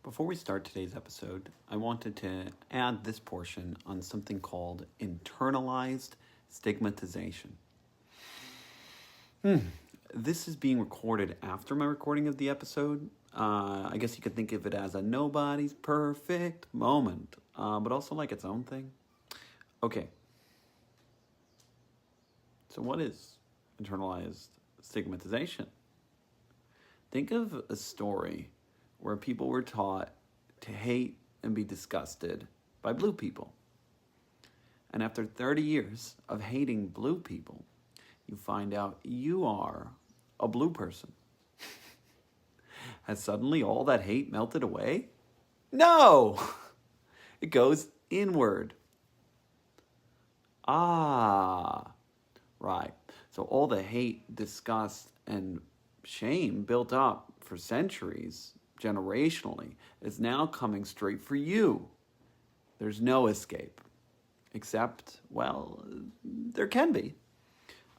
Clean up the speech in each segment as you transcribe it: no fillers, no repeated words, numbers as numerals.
Before we start today's episode, I wanted to add this portion on something called internalized stigmatization. This is being recorded after my recording of the episode. I guess you could think of it as a nobody's perfect moment, but also like its own thing. Okay. So what is internalized stigmatization? Think of a story where people were taught to hate and be disgusted by blue people. And after 30 years of hating blue people, you find out you are a blue person. Has suddenly all that hate melted away? No! It goes inward. Right. So all the hate, disgust, and shame built up for centuries, generationally, is now coming straight for you. There's no escape. Except, well, there can be.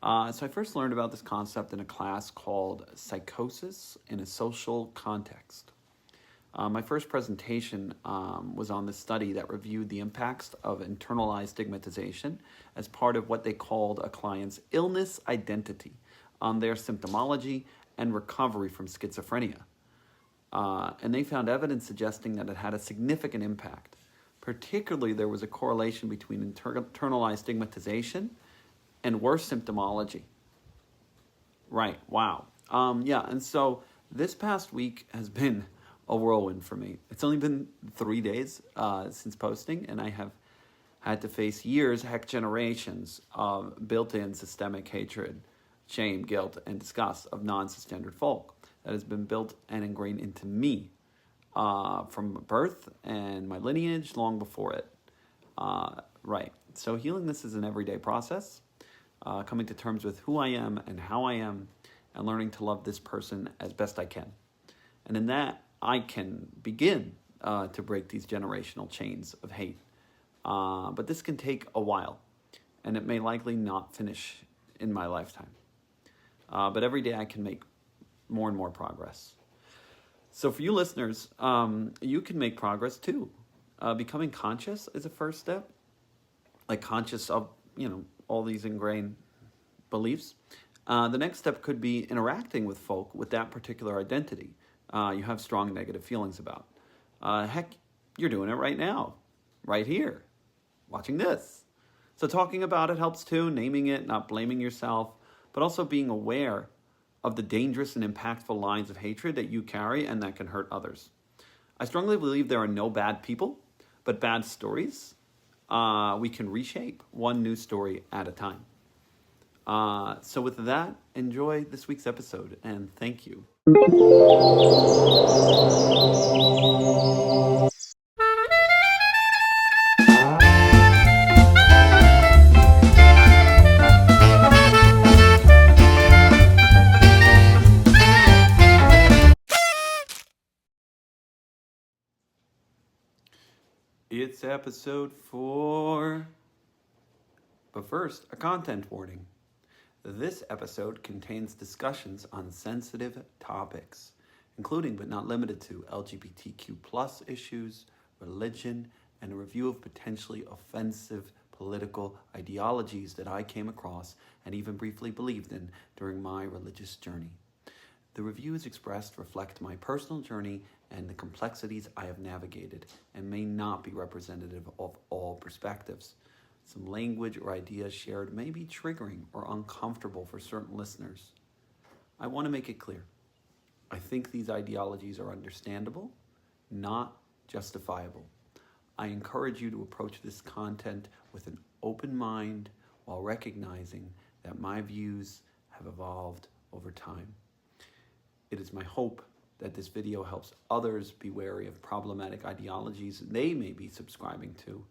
So I first learned about this concept in a class called Psychosis in a Social Context. My first presentation was on this study that reviewed the impacts of internalized stigmatization as part of what they called a client's illness identity on their symptomology and recovery from schizophrenia. And they found evidence suggesting that it had a significant impact. Particularly, there was a correlation between internalized stigmatization and worse symptomology. Right, wow. And so this past week has been a whirlwind for me. It's only been 3 days since posting, and I have had to face years, heck generations of built-in systemic hatred, shame, guilt, and disgust of non-cisgendered folk that has been built and ingrained into me from birth and my lineage long before it. Right. So healing this is an everyday process, coming to terms with who I am and how I am, and learning to love this person as best I can. And in that, I can begin to break these generational chains of hate. But this can take a while, and it may likely not finish in my lifetime. But every day I can make more and more progress. So for you listeners, you can make progress too. Becoming conscious is a first step, like conscious of, all these ingrained beliefs. The next step could be interacting with folk with that particular identity you have strong negative feelings about. Heck, you're doing it right now, right here, watching this. So talking about it helps too, naming it, not blaming yourself, but also being aware of the dangerous and impactful lines of hatred that you carry and that can hurt others. I strongly believe there are no bad people, but bad stories we can reshape one new story at a time. So with that, enjoy this week's episode, and thank you. It's episode 4. But first, a content warning. This episode contains discussions on sensitive topics, including but not limited to LGBTQ plus issues, religion, and a review of potentially offensive political ideologies that I came across and even briefly believed in during my religious journey. The reviews expressed reflect my personal journey and the complexities I have navigated and may not be representative of all perspectives. Some language or ideas shared may be triggering or uncomfortable for certain listeners. I want to make it clear. I think these ideologies are understandable, not justifiable. I encourage you to approach this content with an open mind while recognizing that my views have evolved over time. It is my hope that this video helps others be wary of problematic ideologies they may be subscribing to,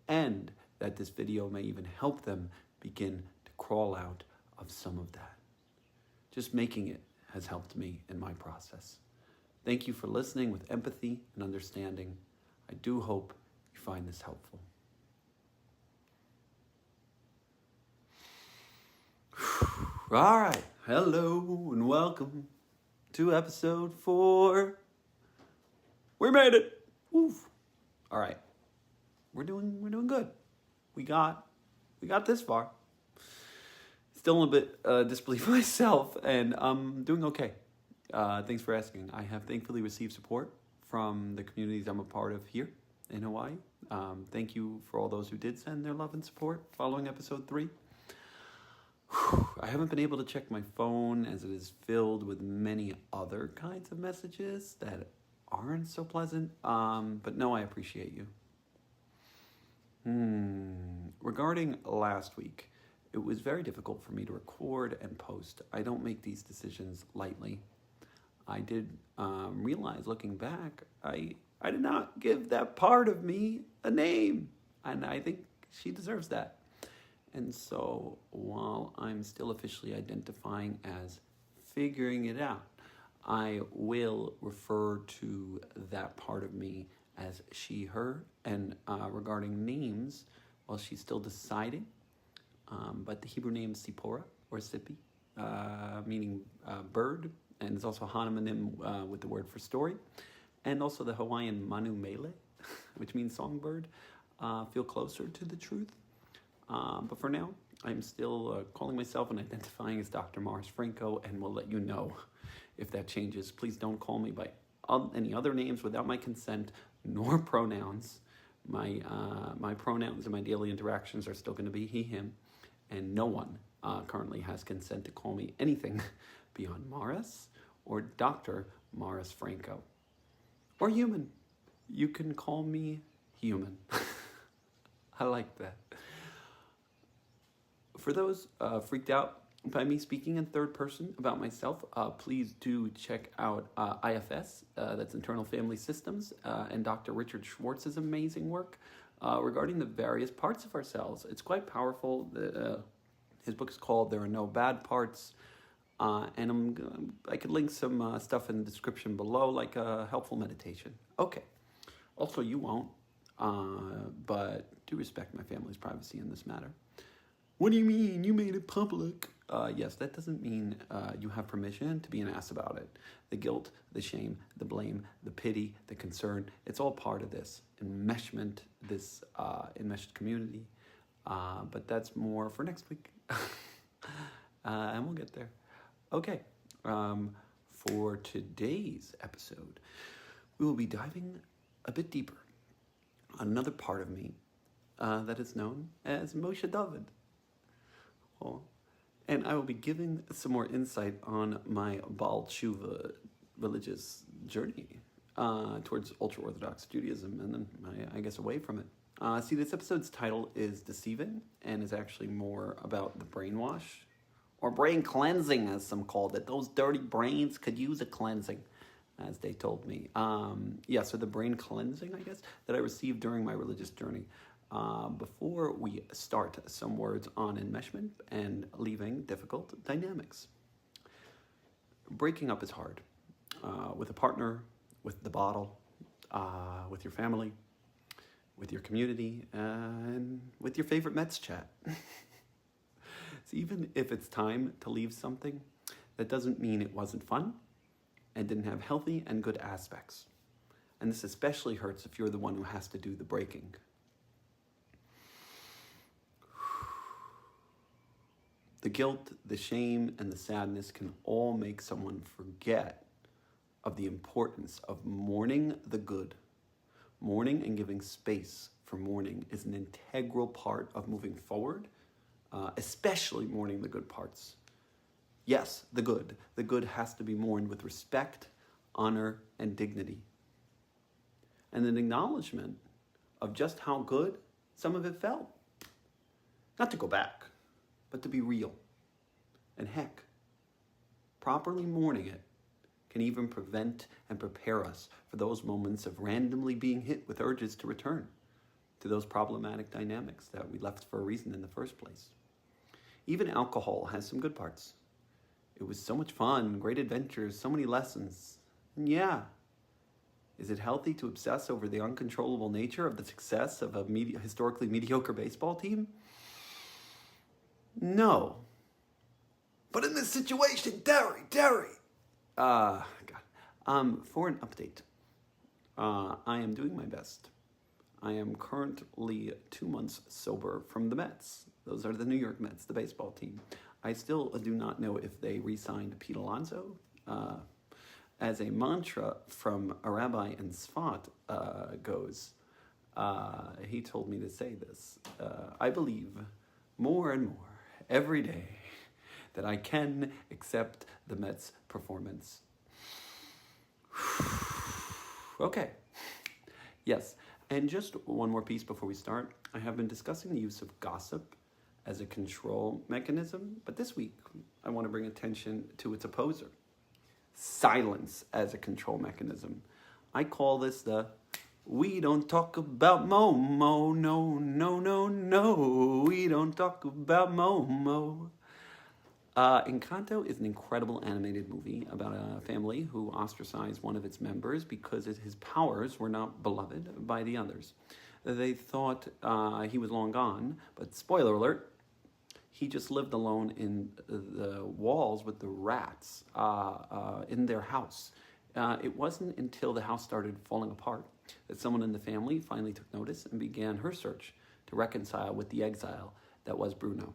and that this video may even help them begin to crawl out of some of that. Just making it has helped me in my process. Thank you for listening with empathy and understanding. I do hope you find this helpful. All right, hello and welcome to episode 4. We made it. Oof. All right. We're doing good. We got this far. Still a bit disbelief myself, and I'm doing okay. Thanks for asking. I have thankfully received support from the communities I'm a part of here in Hawaii. Thank you for all those who did send their love and support following episode 3. I haven't been able to check my phone as it is filled with many other kinds of messages that aren't so pleasant. But no, I appreciate you. Regarding last week, it was very difficult for me to record and post. I don't make these decisions lightly. I did realize, looking back, I did not give that part of me a name, and I think she deserves that. And so, while I'm still officially identifying as figuring it out, I will refer to that part of me as she, her, and regarding names, well, she's still deciding, but the Hebrew name Sipporah, or Sippy, meaning bird, and it's also a homonym with the word for story, and also the Hawaiian Manu Mele, which means songbird, feel closer to the truth. But for now, I'm still calling myself and identifying as Dr. Mars Franco, and will let you know if that changes. Please don't call me by any other names without my consent, nor pronouns. My pronouns in my daily interactions are still going to be he, him, and no one currently has consent to call me anything beyond Maris or Dr. Maris Franco. Or human. You can call me human. I like that. For those freaked out by me speaking in third person about myself, please do check out IFS, that's Internal Family Systems, and Dr. Richard Shwartz's amazing work regarding the various parts of ourselves. It's quite powerful. His book is called There Are No Bad Parts, and I could link some stuff in the description below, like a helpful meditation. Okay. Also, you won't, but do respect my family's privacy in this matter. What do you mean? You made it public. Yes, that doesn't mean you have permission to be an ass about it. The guilt, the shame, the blame, the pity, the concern, it's all part of this enmeshment, this enmeshed community. But that's more for next week. And we'll get there. Okay. For today's episode, we will be diving a bit deeper on another part of me that is known as Moshe David. And I will be giving some more insight on my Baal Tshuva religious journey towards ultra-Orthodox Judaism, and then I guess away from it. See, this episode's title is Deceiving, and is actually more about the brainwash, or brain cleansing, as some called it. Those dirty brains could use a cleansing, as they told me. So the brain cleansing, I guess, that I received during my religious journey. Before we start, some words on enmeshment and leaving difficult dynamics. Breaking up is hard. With a partner, with the bottle, with your family, with your community, and with your favorite Mets chat. So even if it's time to leave something, that doesn't mean it wasn't fun and didn't have healthy and good aspects. And this especially hurts if you're the one who has to do the breaking. The guilt, the shame, and the sadness can all make someone forget of the importance of mourning the good. Mourning and giving space for mourning is an integral part of moving forward, especially mourning the good parts. Yes, the good. The good has to be mourned with respect, honor, and dignity. And an acknowledgement of just how good some of it felt. Not to go back, but to be real. And heck, properly mourning it can even prevent and prepare us for those moments of randomly being hit with urges to return to those problematic dynamics that we left for a reason in the first place. Even alcohol has some good parts. It was so much fun, great adventures, so many lessons. And yeah, is it healthy to obsess over the uncontrollable nature of the success of a historically mediocre baseball team? No. But in this situation, Derry. For an update, I am doing my best. I am currently 2 months sober from the Mets. Those are the New York Mets, the baseball team. I still do not know if they re-signed Pete Alonso. As a mantra from a rabbi in Tzfat goes, he told me to say this. I believe more and more every day that I can accept the Mets' performance. Okay. Yes. And just one more piece before we start. I have been discussing the use of gossip as a control mechanism, but this week I want to bring attention to its opposer, silence as a control mechanism. I call this the "we don't talk about Momo, no, no, no, no, we don't talk about Momo." Encanto is an incredible animated movie about a family who ostracized one of its members because his powers were not beloved by the others. They thought he was long gone, but spoiler alert, he just lived alone in the walls with the rats in their house. It wasn't until the house started falling apart that someone in the family finally took notice and began her search to reconcile with the exile that was Bruno.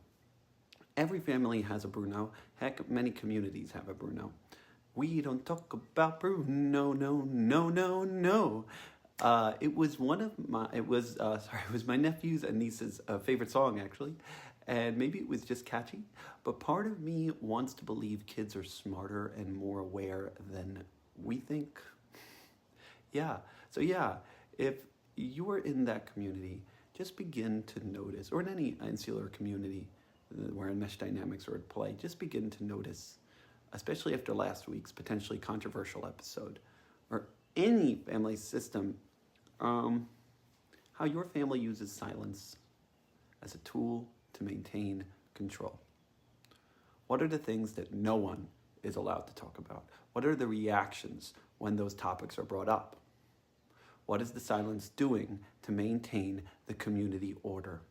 Every family has a Bruno. Heck, many communities have a Bruno. We don't talk about Bruno, no, no, no, no. It was my nephew's and niece's favorite song, actually. And maybe it was just catchy. But part of me wants to believe kids are smarter and more aware than we think. Yeah. So yeah, if you're in that community, just begin to notice, or in any insular community, where mesh dynamics are at play, just begin to notice, especially after last week's potentially controversial episode, or any family system, how your family uses silence as a tool to maintain control. What are the things that no one is allowed to talk about? What are the reactions when those topics are brought up? What is the silence doing to maintain the community order?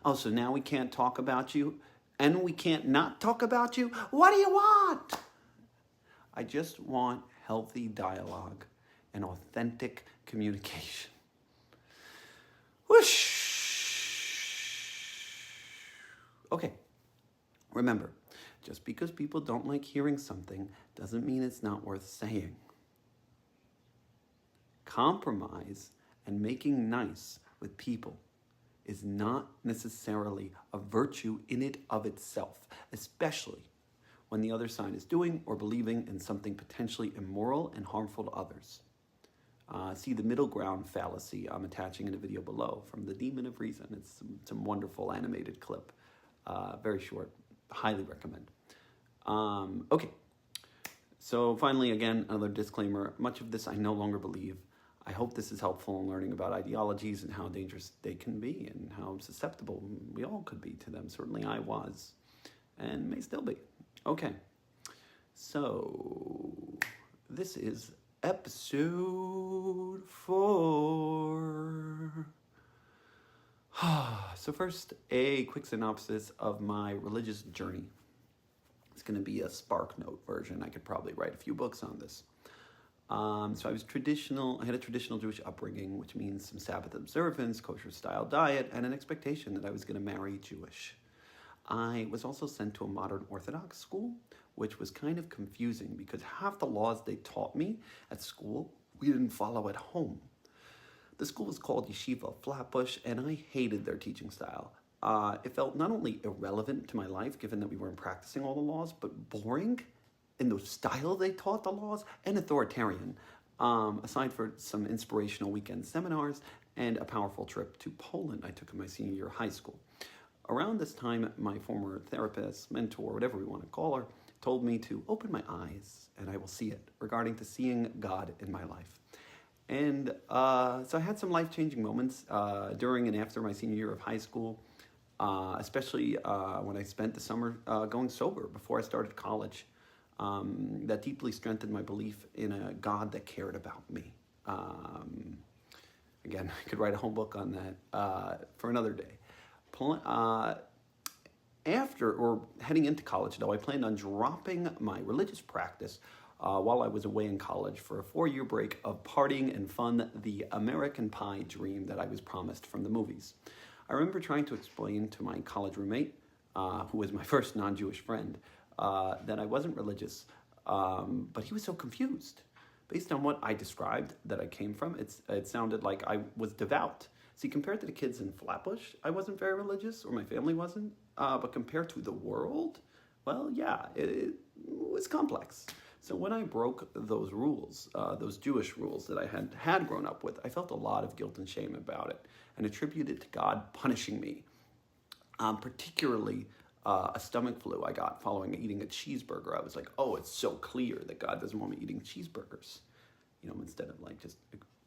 Oh, so now we can't talk about you and we can't not talk about you? What do you want? I just want healthy dialogue and authentic communication. Whoosh! Okay, remember, just because people don't like hearing something doesn't mean it's not worth saying. Compromise and making nice with people is not necessarily a virtue in it of itself, especially when the other side is doing or believing in something potentially immoral and harmful to others. See the middle ground fallacy I'm attaching in a video below from The Demon of Reason. It's some wonderful animated clip. Very short. Highly recommend. Okay. So finally, again, another disclaimer. Much of this I no longer believe. I hope this is helpful in learning about ideologies and how dangerous they can be and how susceptible we all could be to them. Certainly I was and may still be. Okay. So this is episode 4. So first, a quick synopsis of my religious journey. It's going to be a Spark Note version. I could probably write a few books on this. So I had a traditional Jewish upbringing, which means some Sabbath observance, kosher-style diet, and an expectation that I was going to marry Jewish. I was also sent to a modern Orthodox school, which was kind of confusing because half the laws they taught me at school, we didn't follow at home. The school was called Yeshiva Flatbush, and I hated their teaching style. It felt not only irrelevant to my life, given that we weren't practicing all the laws, but boring in the style they taught the laws, and authoritarian, aside for some inspirational weekend seminars and a powerful trip to Poland I took in my senior year of high school. Around this time, my former therapist, mentor, whatever we want to call her, told me to open my eyes and I will see it, regarding to seeing God in my life. And so I had some life-changing moments during and after my senior year of high school, especially when I spent the summer going sober before I started college. That deeply strengthened my belief in a God that cared about me. Again, I could write a whole book on that for another day. After or heading into college, though, I planned on dropping my religious practice while I was away in college for a 4-year break of partying and fun, the American Pie dream that I was promised from the movies. I remember trying to explain to my college roommate, who was my first non-Jewish friend, that I wasn't religious, but he was so confused. Based on what I described that I came from, it sounded like I was devout. See, compared to the kids in Flatbush, I wasn't very religious, or my family wasn't. But compared to the world, well, yeah, it was complex. So when I broke those rules, those Jewish rules that I had grown up with, I felt a lot of guilt and shame about it and attributed it to God punishing me. Particularly a stomach flu I got following eating a cheeseburger. I was like, oh, it's so clear that God doesn't want me eating cheeseburgers, instead of like just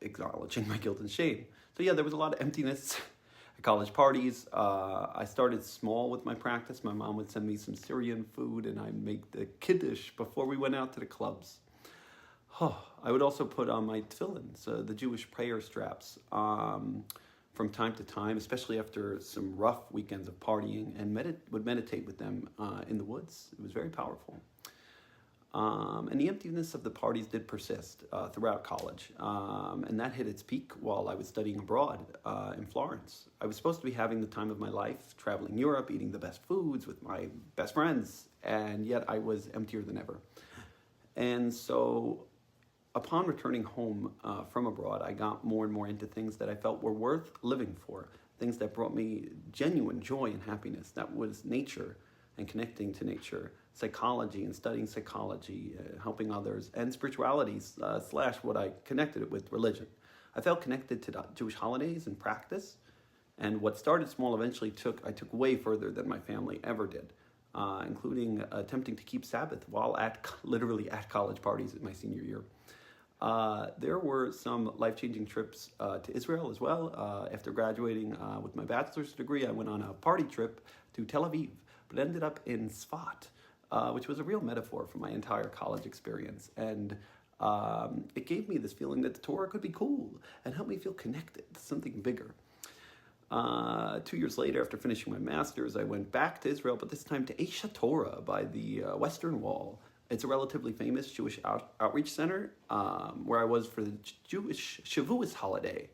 acknowledging my guilt and shame. So yeah, there was a lot of emptiness at college parties. I started small with my practice. My mom would send me some Syrian food and I'd make the kiddush before we went out to the clubs. I would also put on my tefillin, so the Jewish prayer straps, from time to time, especially after some rough weekends of partying, and would meditate with them in the woods. It was very powerful. And the emptiness of the parties did persist throughout college. And that hit its peak while I was studying abroad in Florence. I was supposed to be having the time of my life, traveling Europe, eating the best foods with my best friends, and yet I was emptier than ever. And so upon returning home from abroad, I got more and more into things that I felt were worth living for, things that brought me genuine joy and happiness. That was nature and connecting to nature, psychology and studying psychology, helping others, and spirituality / what I connected it with religion. I felt connected to the Jewish holidays and practice, and what started small eventually I took way further than my family ever did, including attempting to keep Sabbath while literally at college parties in my senior year. There were some life-changing trips to Israel as well. After graduating with my bachelor's degree, I went on a party trip to Tel Aviv, but ended up in Sfat, which was a real metaphor for my entire college experience. And it gave me this feeling that the Torah could be cool and help me feel connected to something bigger. 2 years later, after finishing my master's, I went back to Israel, but this time to Aish HaTorah by the Western Wall. It's a relatively famous Jewish outreach center where I was for the Jewish Shavuos holiday.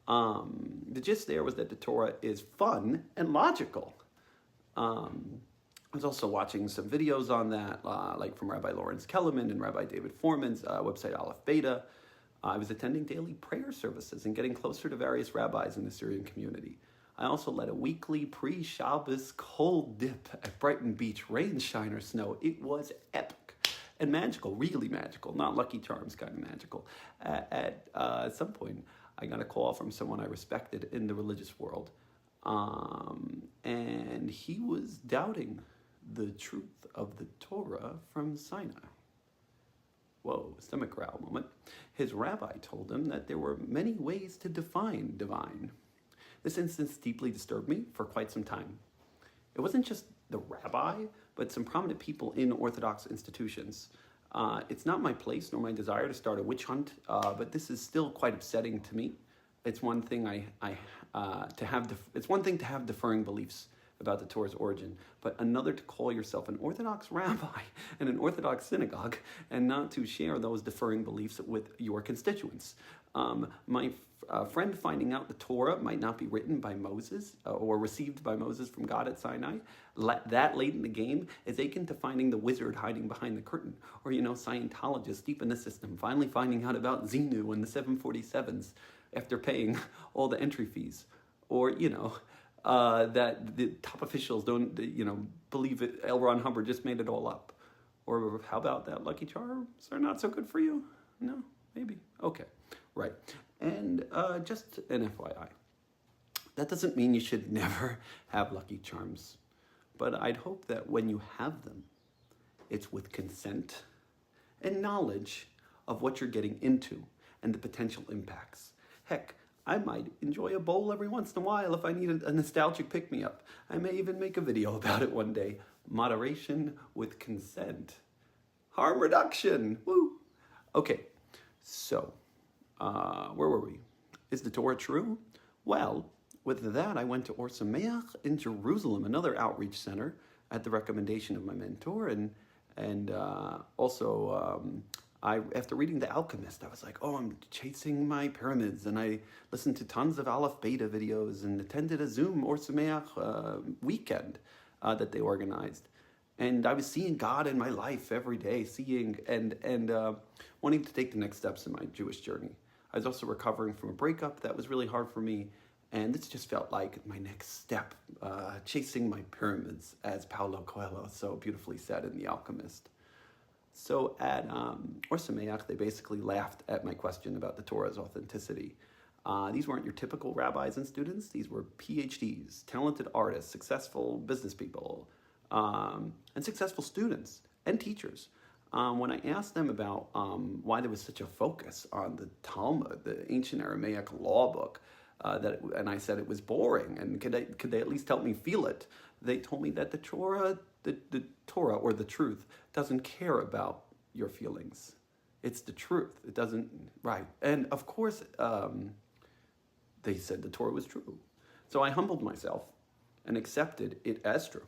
The gist there was that the Torah is fun and logical. I was also watching some videos on that, like from Rabbi Lawrence Kellerman and Rabbi David Foreman's website, Aleph Beta. I was attending daily prayer services and getting closer to various rabbis in the Syrian community. I also led a weekly pre-Shabbos cold dip at Brighton Beach, rain, shine, or snow. It was epic and magical, really magical, not Lucky Charms kind of magical. At some point, I got a call from someone I respected in the religious world, and he was doubting the truth of the Torah from Sinai. Whoa, stomach growl moment. His rabbi told him that there were many ways to define divine. This instance deeply disturbed me for quite some time. It wasn't just the rabbi, but some prominent people in Orthodox institutions. It's not my place nor my desire to start a witch hunt, but this is still quite upsetting to me. It's one thing it's one thing to have differing beliefs about the Torah's origin, but another to call yourself an Orthodox rabbi in an Orthodox synagogue and not to share those differing beliefs with your constituents. My friend finding out the Torah might not be written by Moses or received by Moses from God at Sinai, that late in the game is akin to finding the wizard hiding behind the curtain, or Scientologists deep in the system finally finding out about Xenu and the 747s after paying all the entry fees, or that the top officials don't believe it. L. Ron Hubbard just made it all up. Or how about that Lucky Charms are not so good for you? No, maybe. Okay, right. And just an FYI, that doesn't mean you should never have Lucky Charms. But I'd hope that when you have them, it's with consent and knowledge of what you're getting into and the potential impacts. Heck, I might enjoy a bowl every once in a while if I need a nostalgic pick-me-up. I may even make a video about it one day. Moderation with consent. Harm reduction. Woo! Okay, so, where were we? Is the Torah true? Well, with that, I went to Or Sameach in Jerusalem, another outreach center, at the recommendation of my mentor, and And after reading The Alchemist, I was like, oh, I'm chasing my pyramids. And I listened to tons of Aleph Beta videos and attended a Zoom or Sameach weekend that they organized. And I was seeing God in my life every day, seeing and wanting to take the next steps in my Jewish journey. I was also recovering from a breakup that was really hard for me. And this just felt like my next step, chasing my pyramids, as Paulo Coelho so beautifully said in The Alchemist. So at Or Sameach, they basically laughed at my question about the Torah's authenticity. These weren't your typical rabbis and students. These were PhDs, talented artists, successful business people, and successful students and teachers. When I asked them about why there was such a focus on the Talmud, the ancient Aramaic law book, and I said it was boring, and could they at least help me feel it? They told me that the Torah or the truth doesn't care about your feelings. It's the truth. It doesn't, right. And of course, they said the Torah was true. So I humbled myself and accepted it as true.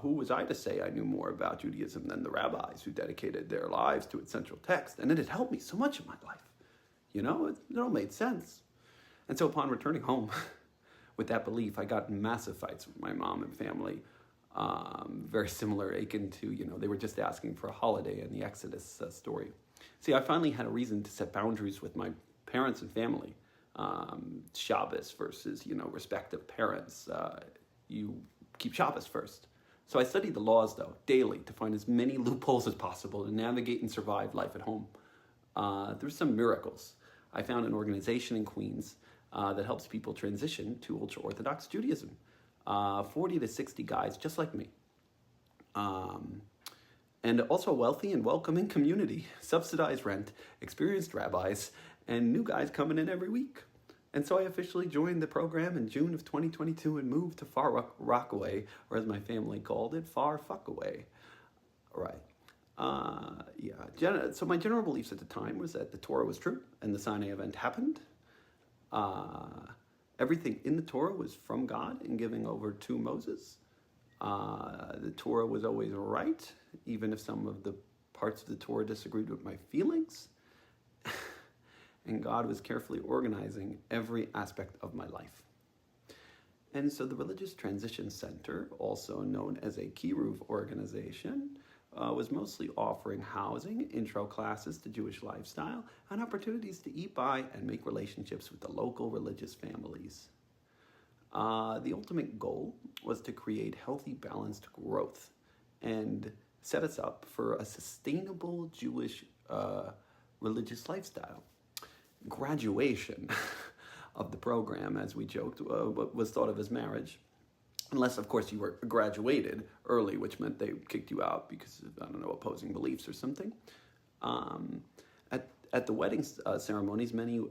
Who was I to say I knew more about Judaism than the rabbis who dedicated their lives to its central text? And it had helped me so much in my life. It all made sense. And so upon returning home with that belief, I got in massive fights with my mom and family, very similar, akin to, they were just asking for a holiday in the Exodus story. See, I finally had a reason to set boundaries with my parents and family. Shabbos versus, respect of parents. You keep Shabbos first. So I studied the laws, though, daily to find as many loopholes as possible to navigate and survive life at home. There's some miracles. I found an organization in Queens that helps people transition to ultra-Orthodox Judaism. 40 to 60 guys just like me. And also a wealthy and welcoming community, subsidized rent, experienced rabbis, and new guys coming in every week. And so I officially joined the program in June of 2022 and moved to Far Rockaway, or as my family called it, Far Fuckaway. Right. So my general beliefs at the time was that the Torah was true and the Sinai event happened. Everything in the Torah was from God and giving over to Moses. The Torah was always right, even if some of the parts of the Torah disagreed with my feelings. And God was carefully organizing every aspect of my life. And so the Religious Transition Center, also known as a Kiruv organization, was mostly offering housing, intro classes to Jewish lifestyle, and opportunities to eat by and make relationships with the local religious families. The ultimate goal was to create healthy, balanced growth and set us up for a sustainable Jewish religious lifestyle. Graduation of the program, as we joked, was thought of as marriage. Unless, of course, you were graduated early, which meant they kicked you out because of, opposing beliefs or something. At the wedding ceremonies, many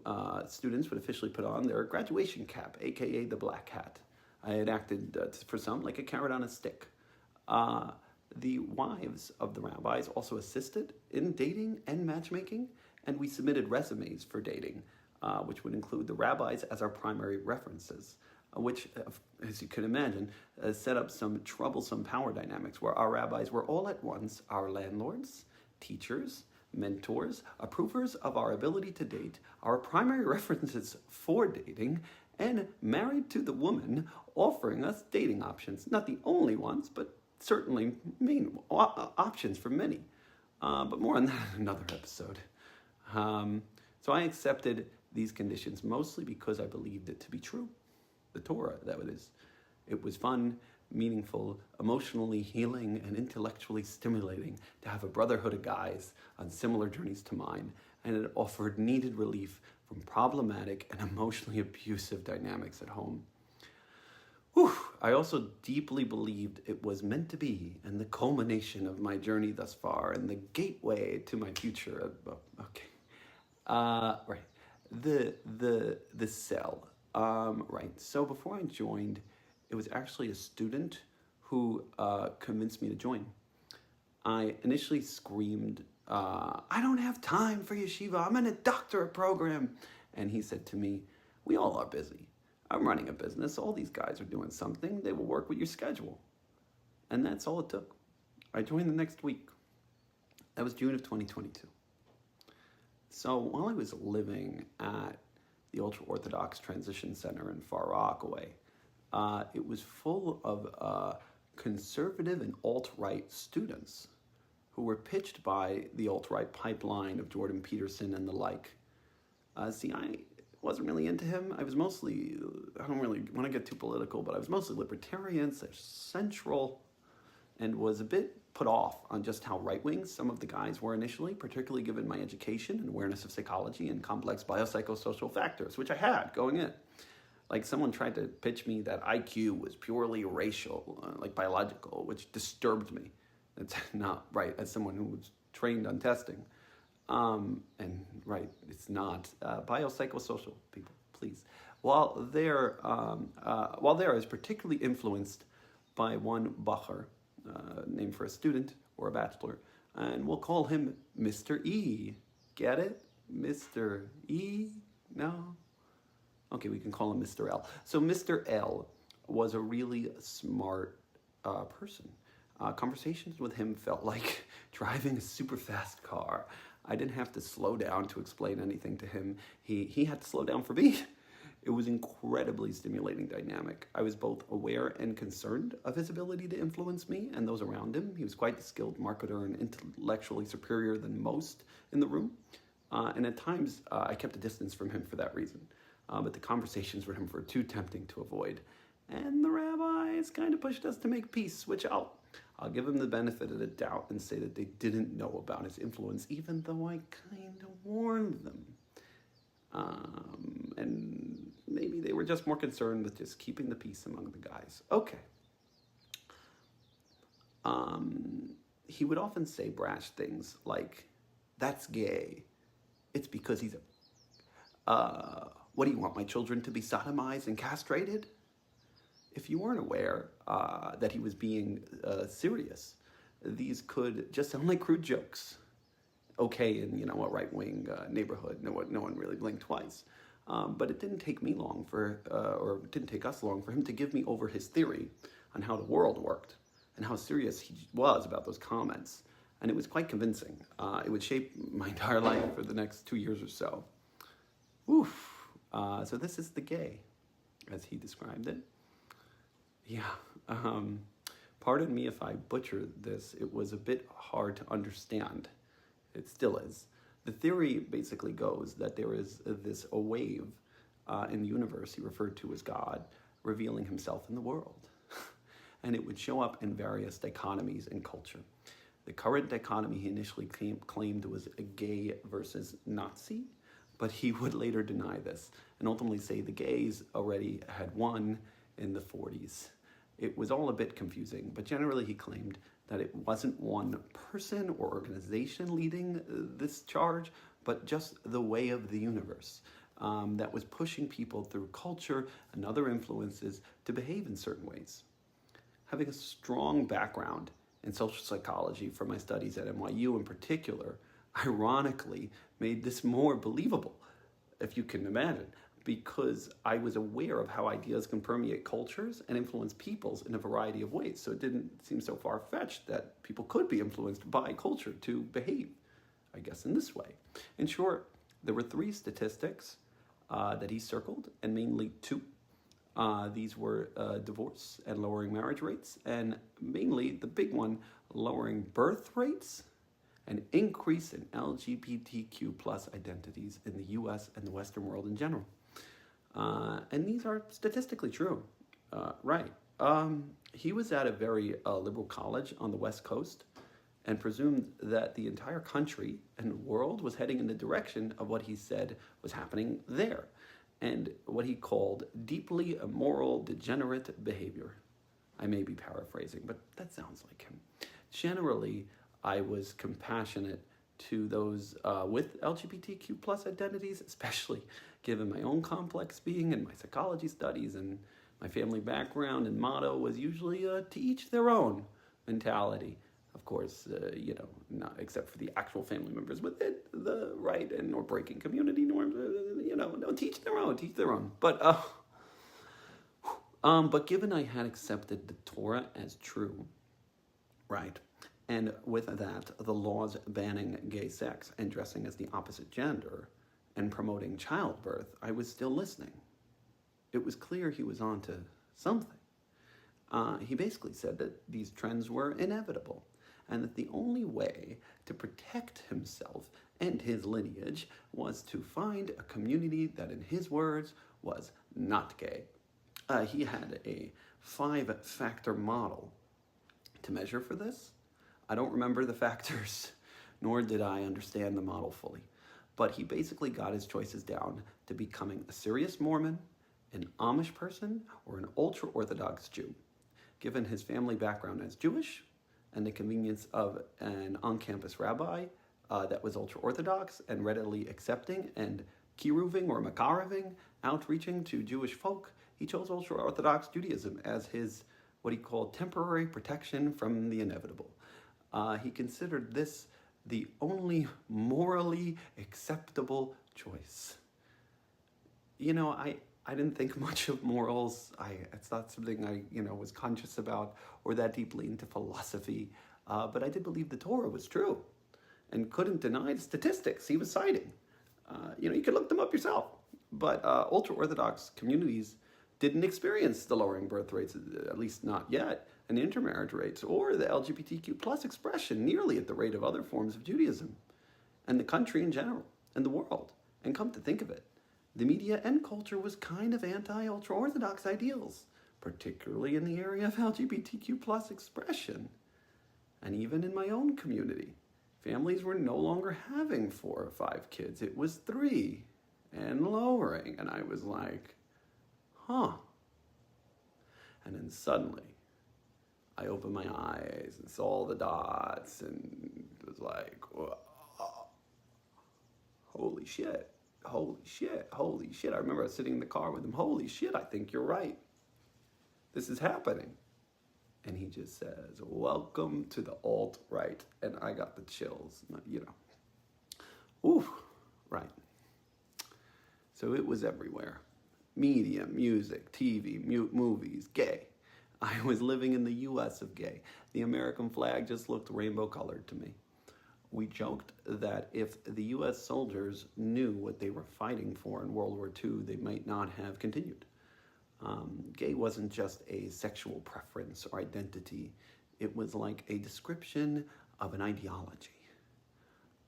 students would officially put on their graduation cap, aka the black hat. I had acted for some like a carrot on a stick. The wives of the rabbis also assisted in dating and matchmaking, and we submitted resumes for dating, which would include the rabbis as our primary references, which, as you can imagine, set up some troublesome power dynamics where our rabbis were all at once our landlords, teachers, mentors, approvers of our ability to date, our primary references for dating, and married to the woman offering us dating options. Not the only ones, but certainly main options for many. But more on that in another episode. So I accepted these conditions mostly because I believed it to be true. The Torah, that is. It was fun, meaningful, emotionally healing, and intellectually stimulating to have a brotherhood of guys on similar journeys to mine, and it offered needed relief from problematic and emotionally abusive dynamics at home. Whew. I also deeply believed it was meant to be, and the culmination of my journey thus far, and the gateway to my future. Right. The cell. Right. So before I joined, it was actually a student who convinced me to join. I initially screamed, I don't have time for yeshiva. I'm in a doctorate program. And he said to me, we all are busy. I'm running a business. All these guys are doing something. They will work with your schedule. And that's all it took. I joined the next week. That was June of 2022. So while I was living at the ultra-Orthodox Transition Center in Far Rockaway, it was full of conservative and alt-right students who were pitched by the alt-right pipeline of Jordan Peterson and the like. See, I wasn't really into him. I was mostly, I don't really want to get too political, but I was mostly libertarian, central, and was a bit put off on just how right-wing some of the guys were initially, particularly given my education and awareness of psychology and complex biopsychosocial factors, which I had going in. Like, someone tried to pitch me that IQ was purely racial, like biological, which disturbed me. That's not right, as someone who was trained on testing. And right, it's not. Biopsychosocial people, please. While there, I was particularly influenced by one Bacher, named for a student or a bachelor, and we'll call him Mr. E. Get it? Mr. E? No? Okay, we can call him Mr. L. So Mr. L was a really smart person. Conversations with him felt like driving a super fast car. I didn't have to slow down to explain anything to him. He had to slow down for me. It was incredibly stimulating dynamic. I was both aware and concerned of his ability to influence me and those around him. He was quite a skilled marketer and intellectually superior than most in the room. And at times, I kept a distance from him for that reason. But the conversations with him were too tempting to avoid. And the rabbis kind of pushed us to make peace, which I'll give him the benefit of the doubt and say that they didn't know about his influence, even though I kind of warned them. And maybe they were just more concerned with just keeping the peace among the guys. Okay. He would often say brash things like, "That's gay. It's because he's a... what do you want, my children to be sodomized and castrated?" If you weren't aware that he was being serious, these could just sound like crude jokes. Okay, in a right-wing neighborhood, no one really blinked twice. But it didn't take me long or it didn't take us long for him to give me over his theory on how the world worked and how serious he was about those comments. And it was quite convincing. It would shape my entire life for the next 2 years or so. Oof. So this is the gay, as he described it. Yeah. Pardon me if I butcher this. It was a bit hard to understand. It still is. The theory basically goes that there is a wave in the universe he referred to as God, revealing himself in the world. And it would show up in various dichotomies in culture. The current dichotomy he initially claimed was a gay versus Nazi, but he would later deny this and ultimately say the gays already had won in the 40s. It was all a bit confusing, but generally he claimed that it wasn't one person or organization leading this charge, but just the way of the universe that was pushing people through culture and other influences to behave in certain ways. Having a strong background in social psychology from my studies at NYU in particular, ironically made this more believable, if you can imagine, because I was aware of how ideas can permeate cultures and influence peoples in a variety of ways. So it didn't seem so far-fetched that people could be influenced by culture to behave, I guess, in this way. In short, there were 3 statistics that he circled, and mainly 2. These were divorce and lowering marriage rates, and mainly the big one, lowering birth rates and increase in LGBTQ plus identities in the US and the Western world in general. And these are statistically true, right. He was at a very liberal college on the West Coast and presumed that the entire country and world was heading in the direction of what he said was happening there, and what he called deeply immoral, degenerate behavior. I may be paraphrasing, but that sounds like him. Generally, I was compassionate to those with LGBTQ plus identities, especially given my own complex being and my psychology studies, and my family background and motto was usually to each their own mentality. Of course, not except for the actual family members within the right and or breaking community norms, no, teach their own. But given I had accepted the Torah as true, right, And with that, the laws banning gay sex and dressing as the opposite gender and promoting childbirth, I was still listening. It was clear he was onto something. He basically said that these trends were inevitable and that the only way to protect himself and his lineage was to find a community that, in his words, was not gay. He had a 5-factor model to measure for this. I don't remember the factors, nor did I understand the model fully. But he basically got his choices down to becoming a serious Mormon, an Amish person, or an ultra-Orthodox Jew. Given his family background as Jewish and the convenience of an on-campus rabbi that was ultra-Orthodox and readily accepting and kiruving or makareving, outreaching to Jewish folk, he chose ultra-Orthodox Judaism as his, what he called, temporary protection from the inevitable. He considered this the only morally acceptable choice. You know, I didn't think much of morals. It's not something I, was conscious about or that deeply into philosophy. But I did believe the Torah was true and couldn't deny the statistics he was citing. You could look them up yourself. But ultra-Orthodox communities didn't experience the lowering birth rates, at least not yet, and intermarriage rates, or the LGBTQ plus expression nearly at the rate of other forms of Judaism, and the country in general, and the world. And come to think of it, the media and culture was kind of anti-ultra-Orthodox ideals, particularly in the area of LGBTQ plus expression. And even in my own community, families were no longer having 4 or 5 kids. It was 3 and lowering. And I was like, huh. And then suddenly, I opened my eyes and saw all the dots and was like, whoa, holy shit. Holy shit, holy shit. I remember I was sitting in the car with him. Holy shit, I think you're right. This is happening. And he just says, welcome to the alt-right. And I got the chills, Ooh, right. So it was everywhere. Media, music, TV, movies, gay. I was living in the U.S. of gay. The American flag just looked rainbow-colored to me. We joked that if the U.S. soldiers knew what they were fighting for in World War II, they might not have continued. Gay wasn't just a sexual preference or identity. It was like a description of an ideology.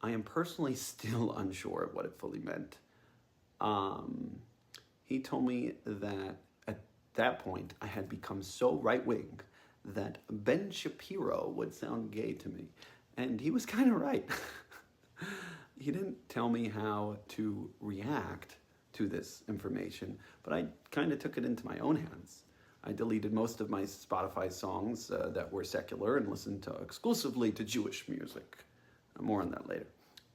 I am personally still unsure of what it fully meant. He told me that at that point I had become so right-wing that Ben Shapiro would sound gay to me. And he was kind of right. He didn't tell me how to react to this information, but I kind of took it into my own hands. I deleted most of my Spotify songs that were secular and listened exclusively to Jewish music. More on that later.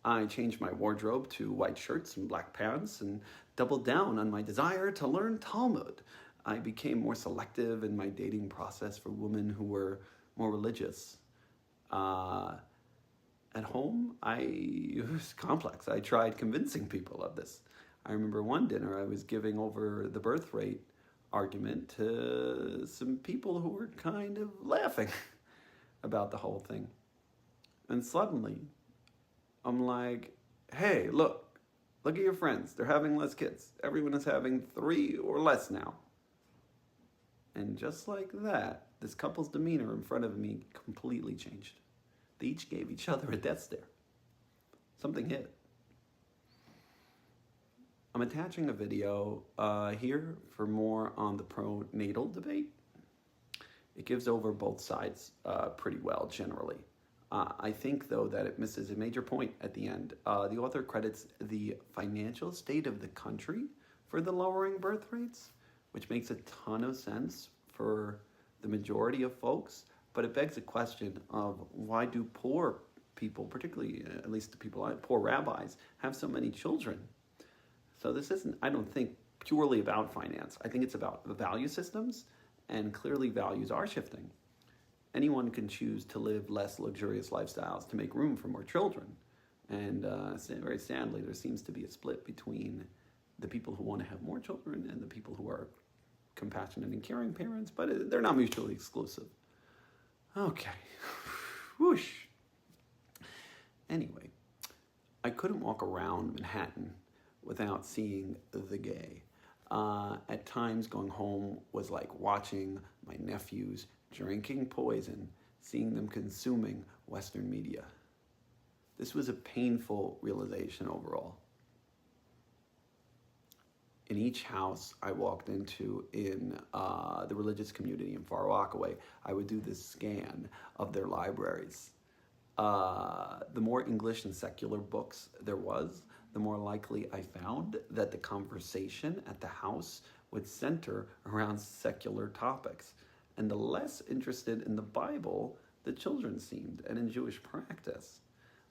I changed my wardrobe to white shirts and black pants and doubled down on my desire to learn Talmud. I became more selective in my dating process for women who were more religious. At home, it was complex. I tried convincing people of this. I remember one dinner I was giving over the birthrate argument to some people who were kind of laughing about the whole thing. And suddenly, I'm like, hey, look at your friends. They're having less kids. Everyone is having 3 or less now. And just like that, this couple's demeanor in front of me completely changed. They each gave each other a death stare. Something hit. I'm attaching a video here for more on the pro-natal debate. It gives over both sides pretty well, generally. I think, though, that it misses a major point at the end. The author credits the financial state of the country for the lowering birth rates, which makes a ton of sense for the majority of folks. But it begs the question of why do poor people, particularly at least the people, poor rabbis, have so many children? So this isn't, I don't think, purely about finance. I think it's about the value systems, and clearly values are shifting. Anyone can choose to live less luxurious lifestyles to make room for more children. And very sadly, there seems to be a split between the people who want to have more children and the people who are compassionate and caring parents, but they're not mutually exclusive. Okay. Whoosh. Anyway, I couldn't walk around Manhattan without seeing the gay. At times, going home was like watching my nephews drinking poison, seeing them consuming Western media. This was a painful realization overall. In each house I walked into in the religious community in Far Rockaway, I would do this scan of their libraries. The more English and secular books there was, the more likely I found that the conversation at the house would center around secular topics. And the less interested in the Bible the children seemed, and in Jewish practice.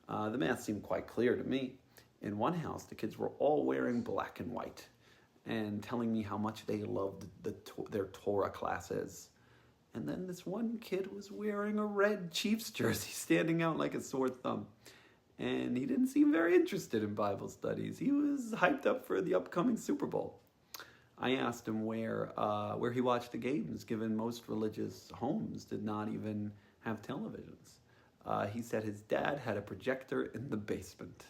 The math seemed quite clear to me. In one house, the kids were all wearing black and white and telling me how much they loved their Torah classes. And then this one kid was wearing a red Chiefs jersey, standing out like a sore thumb. And he didn't seem very interested in Bible studies. He was hyped up for the upcoming Super Bowl. I asked him where he watched the games, given most religious homes did not even have televisions. He said his dad had a projector in the basement.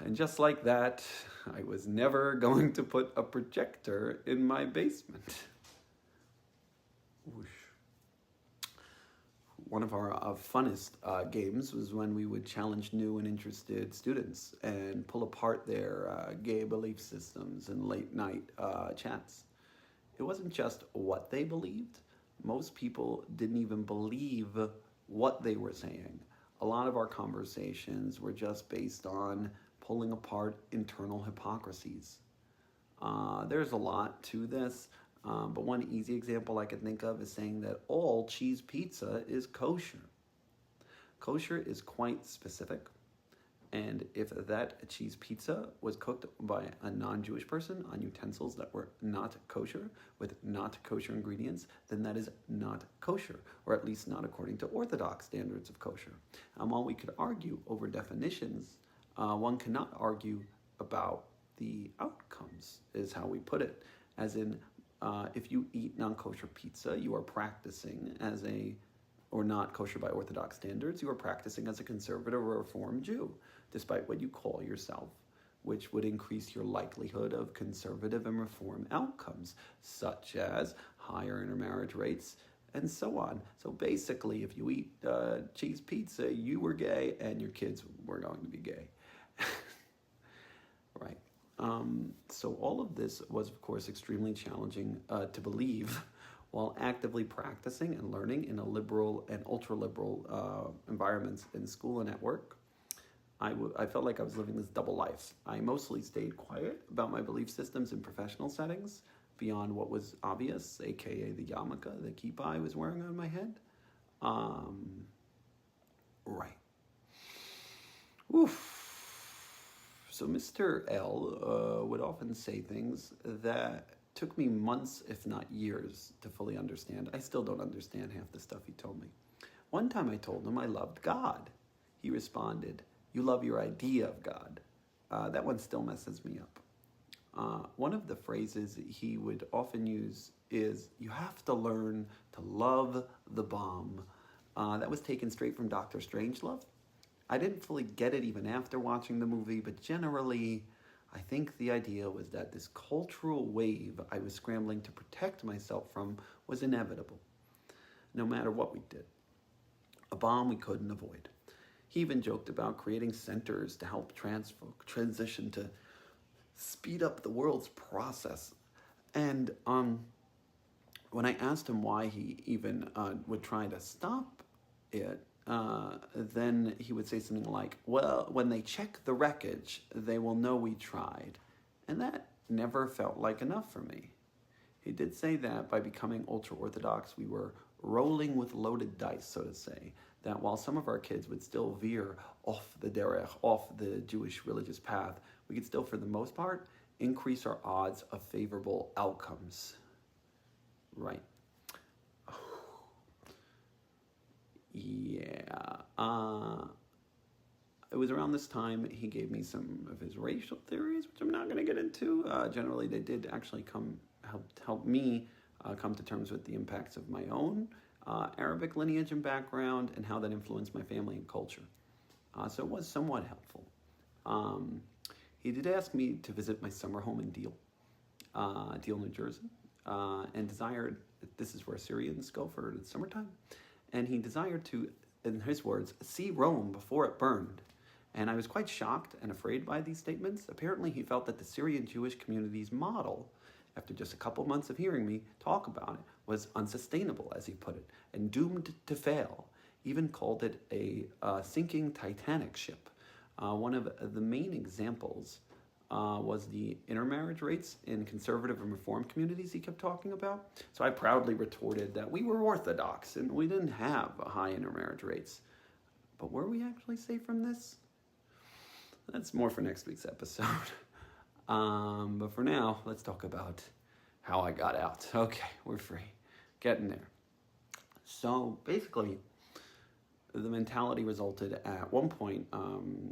And just like that, I was never going to put a projector in my basement. Whoosh. One of our funnest games was when we would challenge new and interested students and pull apart their gay belief systems in late night chats. It wasn't just what they believed. Most people didn't even believe what they were saying. A lot of our conversations were just based on pulling apart internal hypocrisies. There's a lot to this, but one easy example I can think of is saying that all cheese pizza is kosher. Kosher is quite specific, and if that cheese pizza was cooked by a non-Jewish person on utensils that were not kosher, with not kosher ingredients, then that is not kosher, or at least not according to Orthodox standards of kosher. And while we could argue over definitions, one cannot argue about the outcomes, is how we put it. As in, if you eat non-kosher pizza, you are practicing or not kosher by Orthodox standards, you are practicing as a conservative or Reform Jew, despite what you call yourself, which would increase your likelihood of conservative and Reform outcomes, such as higher intermarriage rates, and so on. So basically, if you eat cheese pizza, you were gay, and your kids were going to be gay. Right. So all of this was, of course, extremely challenging to believe while actively practicing and learning in a liberal and ultra-liberal environments in school and at work. I felt like I was living this double life. I mostly stayed quiet about my belief systems in professional settings beyond what was obvious, aka the yarmulke, the kippah I was wearing on my head. Right. Oof. So Mr. L would often say things that took me months, if not years, to fully understand. I still don't understand half the stuff he told me. One time I told him I loved God. He responded, "You love your idea of God." That one still messes me up. One of the phrases he would often use is, "You have to learn to love the bomb." That was taken straight from Dr. Strangelove. I didn't fully get it even after watching the movie, but generally, I think the idea was that this cultural wave I was scrambling to protect myself from was inevitable, no matter what we did. A bomb we couldn't avoid. He even joked about creating centers to help transition to speed up the world's process. And when I asked him why he even would try to stop it, then he would say something like, "Well, when they check the wreckage, they will know we tried." And that never felt like enough for me. He did say that by becoming ultra-Orthodox, we were rolling with loaded dice, so to say, that while some of our kids would still veer off the derech, off the Jewish religious path, we could still, for the most part, increase our odds of favorable outcomes. Right. Yeah. It was around this time he gave me some of his racial theories, which I'm not going to get into. Generally, they did actually help me come to terms with the impacts of my own Arabic lineage and background, and how that influenced my family and culture. So it was somewhat helpful. He did ask me to visit my summer home in Deal, New Jersey, and desired, this is where Syrians go for the summertime, and he desired to, in his words, see Rome before it burned. And I was quite shocked and afraid by these statements. Apparently he felt that the Syrian Jewish community's model, after just a couple months of hearing me talk about it, was unsustainable, as he put it, and doomed to fail. Even called it a sinking Titanic ship. One of the main examples was the intermarriage rates in conservative and reform communities he kept talking about. So I proudly retorted that we were Orthodox and we didn't have high intermarriage rates. But were we actually safe from this? That's more for next week's episode. But for now, let's talk about how I got out. Okay, we're free. Getting there. So basically, the mentality resulted at one point,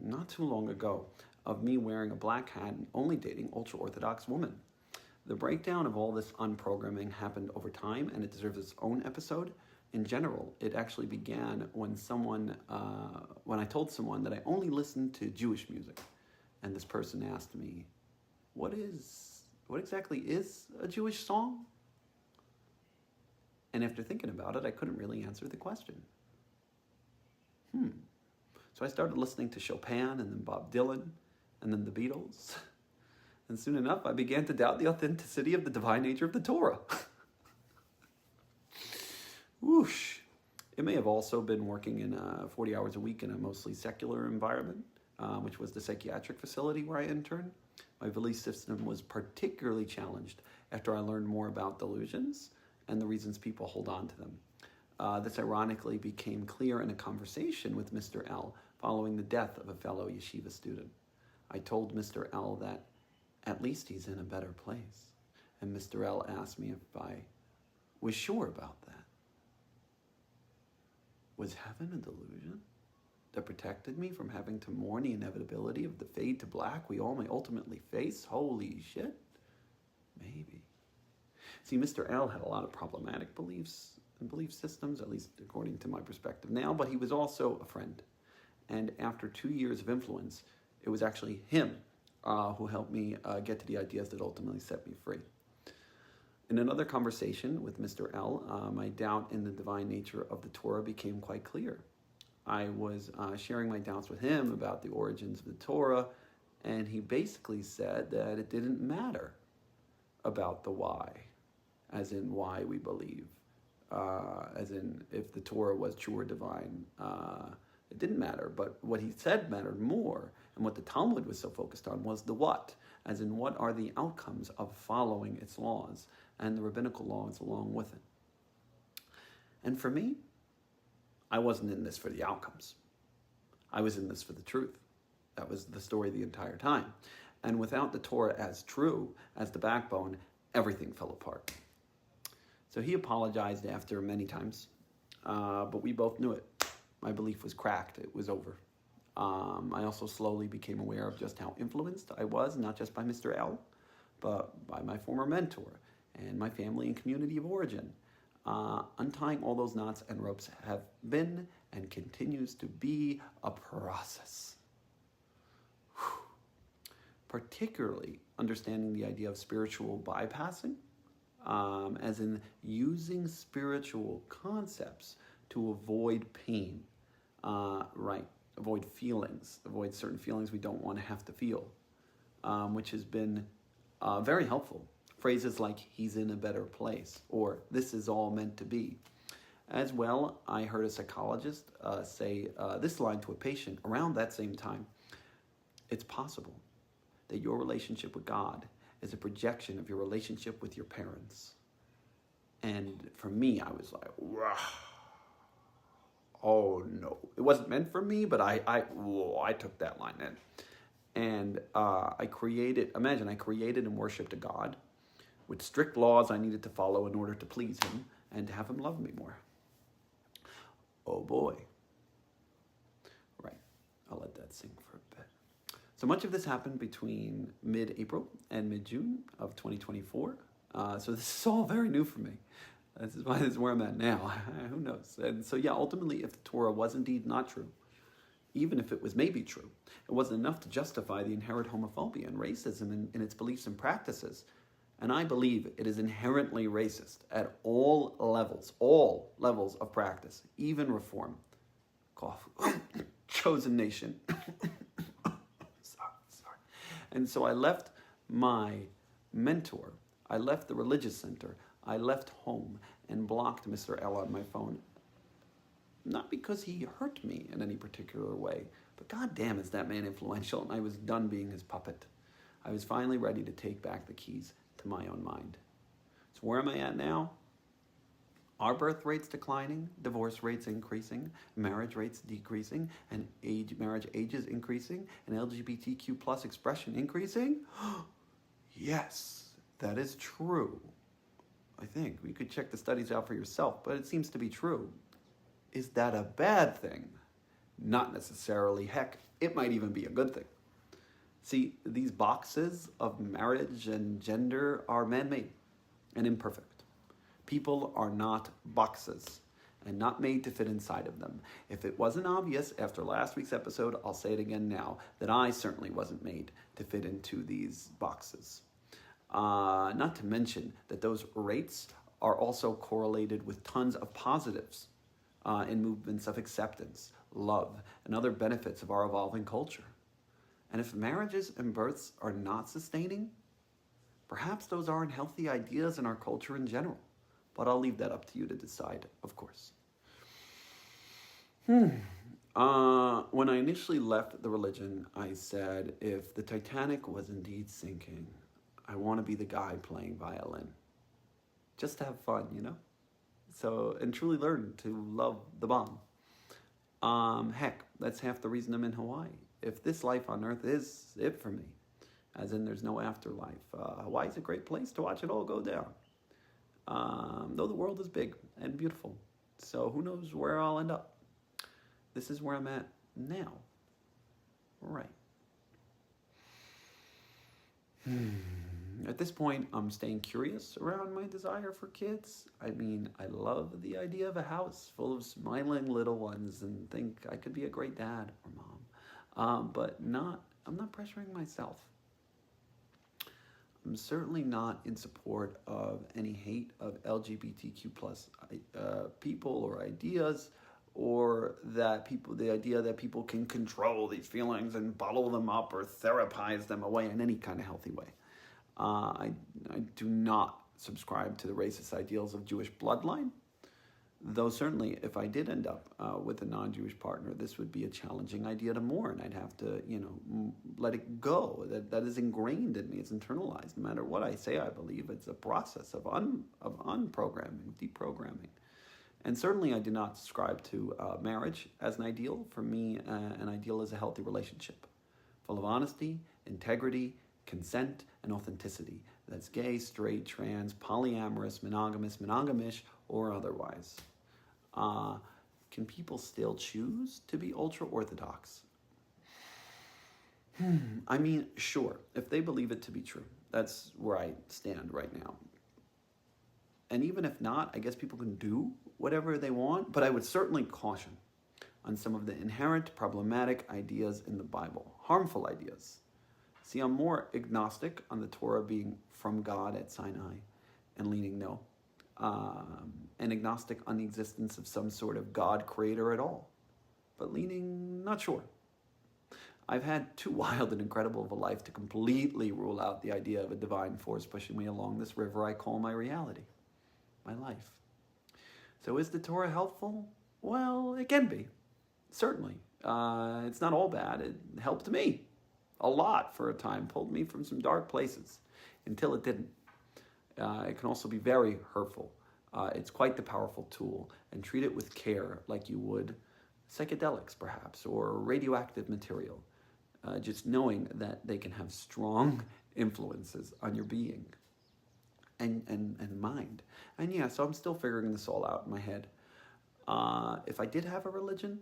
not too long ago, of me wearing a black hat and only dating ultra-Orthodox women. The breakdown of all this unprogramming happened over time, and it deserves its own episode. In general, it actually began when when I told someone that I only listened to Jewish music, and this person asked me, what exactly is a Jewish song? And after thinking about it, I couldn't really answer the question. So I started listening to Chopin and then Bob Dylan and then the Beatles. And soon enough, I began to doubt the authenticity of the divine nature of the Torah. Whoosh. It may have also been working in 40 hours a week in a mostly secular environment, which was the psychiatric facility where I interned. My belief system was particularly challenged after I learned more about delusions and the reasons people hold on to them. This ironically became clear in a conversation with Mr. L following the death of a fellow yeshiva student. I told Mr. L that at least he's in a better place. And Mr. L asked me if I was sure about that. Was heaven a delusion that protected me from having to mourn the inevitability of the fade to black we all may ultimately face? Holy shit. Maybe. See, Mr. L had a lot of problematic beliefs and belief systems, at least according to my perspective now, but he was also a friend. And after 2 years of influence, it was actually him who helped me get to the ideas that ultimately set me free. In another conversation with Mr. L, my doubt in the divine nature of the Torah became quite clear. I was sharing my doubts with him about the origins of the Torah, and he basically said that it didn't matter about the why, as in why we believe, as in if the Torah was true or divine. It didn't matter, but what he said mattered more, and what the Talmud was so focused on was the what, as in what are the outcomes of following its laws, and the rabbinical laws along with it. And for me, I wasn't in this for the outcomes. I was in this for the truth. That was the story the entire time. And without the Torah as true, as the backbone, everything fell apart. So he apologized after many times, but we both knew it. My belief was cracked. It was over. I also slowly became aware of just how influenced I was, not just by Mr. L, but by my former mentor and my family and community of origin. Untying all those knots and ropes have been and continues to be a process. Whew. Particularly understanding the idea of spiritual bypassing, as in using spiritual concepts to avoid pain, avoid feelings, avoid certain feelings we don't want to have to feel, which has been very helpful. Phrases like, he's in a better place, or this is all meant to be. As well, I heard a psychologist say this line to a patient around that same time. It's possible that your relationship with God is a projection of your relationship with your parents. And for me, I was like, wow. Oh no, it wasn't meant for me, but I took that line in. And I created and worshipped a God with strict laws I needed to follow in order to please him and to have him love me more. Oh boy. Right, I'll let that sink for a bit. So much of this happened between mid-April and mid-June of 2024. So this is all very new for me. This is where I'm at now. Who knows? And so, yeah, ultimately, if the Torah was indeed not true, even if it was maybe true, it wasn't enough to justify the inherent homophobia and racism in its beliefs and practices. And I believe it is inherently racist at all levels of practice, even reform. Cough. Chosen nation. sorry. And so I left my mentor, I left the religious center, I left home and blocked Mr. L on my phone. Not because he hurt me in any particular way, but goddamn is that man influential, and I was done being his puppet. I was finally ready to take back the keys to my own mind. So where am I at now? Are birth rates declining, divorce rates increasing, marriage rates decreasing, and marriage ages increasing, and LGBTQ plus expression increasing? Yes, that is true. I think. You could check the studies out for yourself, but it seems to be true. Is that a bad thing? Not necessarily. Heck, it might even be a good thing. See, these boxes of marriage and gender are man-made and imperfect. People are not boxes and not made to fit inside of them. If it wasn't obvious after last week's episode, I'll say it again now, that I certainly wasn't made to fit into these boxes. Not to mention that those rates are also correlated with tons of positives in movements of acceptance, love, and other benefits of our evolving culture. And if marriages and births are not sustaining, perhaps those aren't healthy ideas in our culture in general. But I'll leave that up to you to decide, of course. When I initially left the religion, I said, if the Titanic was indeed sinking, I want to be the guy playing violin. Just to have fun, you know? So, and truly learn to love the bomb. Heck, that's half the reason I'm in Hawaii. If this life on Earth is it for me, as in there's no afterlife, Hawaii's a great place to watch it all go down. Though the world is big and beautiful. So who knows where I'll end up. This is where I'm at now. Right. At this point, I'm staying curious around my desire for kids. I mean, I love the idea of a house full of smiling little ones and think I could be a great dad or mom. But I'm not pressuring myself. I'm certainly not in support of any hate of LGBTQ plus people or ideas, or that the idea that people can control these feelings and bottle them up or therapize them away in any kind of healthy way. I do not subscribe to the racist ideals of Jewish bloodline, though certainly if I did end up with a non-Jewish partner, this would be a challenging idea to mourn. I'd have to, let it go. That is ingrained in me. It's internalized. No matter what I say, I believe it's a process of unprogramming, deprogramming. And certainly I do not subscribe to marriage as an ideal. For me, an ideal is a healthy relationship, full of honesty, integrity, consent, and authenticity. That's gay, straight, trans, polyamorous, monogamous, monogamish, or otherwise. Can people still choose to be ultra-Orthodox? I mean, sure, if they believe it to be true. That's where I stand right now. And even if not, I guess people can do whatever they want, but I would certainly caution on some of the inherent problematic ideas in the Bible, harmful ideas. See, I'm more agnostic on the Torah being from God at Sinai and leaning no. And agnostic on the existence of some sort of God creator at all, but leaning not sure. I've had too wild and incredible of a life to completely rule out the idea of a divine force pushing me along this river I call my reality, my life. So is the Torah helpful? Well, it can be, certainly. It's not all bad. It helped me a lot for a time, pulled me from some dark places until it didn't. It can also be very hurtful. It's quite the powerful tool, and treat it with care like you would psychedelics, perhaps, or radioactive material. Just knowing that they can have strong influences on your being and mind. And yeah, so I'm still figuring this all out in my head. If I did have a religion,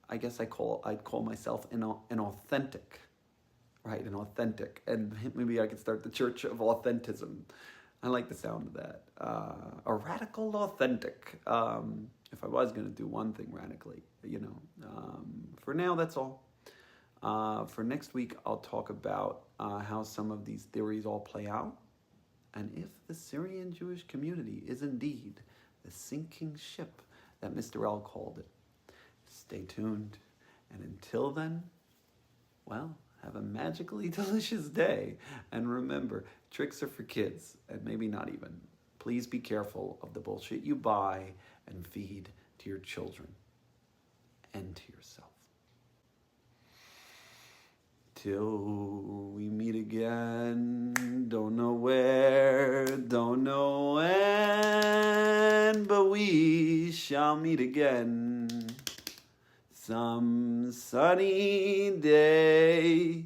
I guess I'd call myself an authentic. Right, an authentic. And maybe I could start the Church of Authentism. I like the sound of that. A radical authentic. If I was going to do one thing radically, for now, that's all. For next week, I'll talk about how some of these theories all play out, and if the Syrian Jewish community is indeed the sinking ship that Mr. L called it. Stay tuned, and until then, well, have a magically delicious day. And remember, tricks are for kids, and maybe not even. Please be careful of the bullshit you buy and feed to your children and to yourself. Till we meet again, don't know where, don't know when, but we shall meet again some sunny day.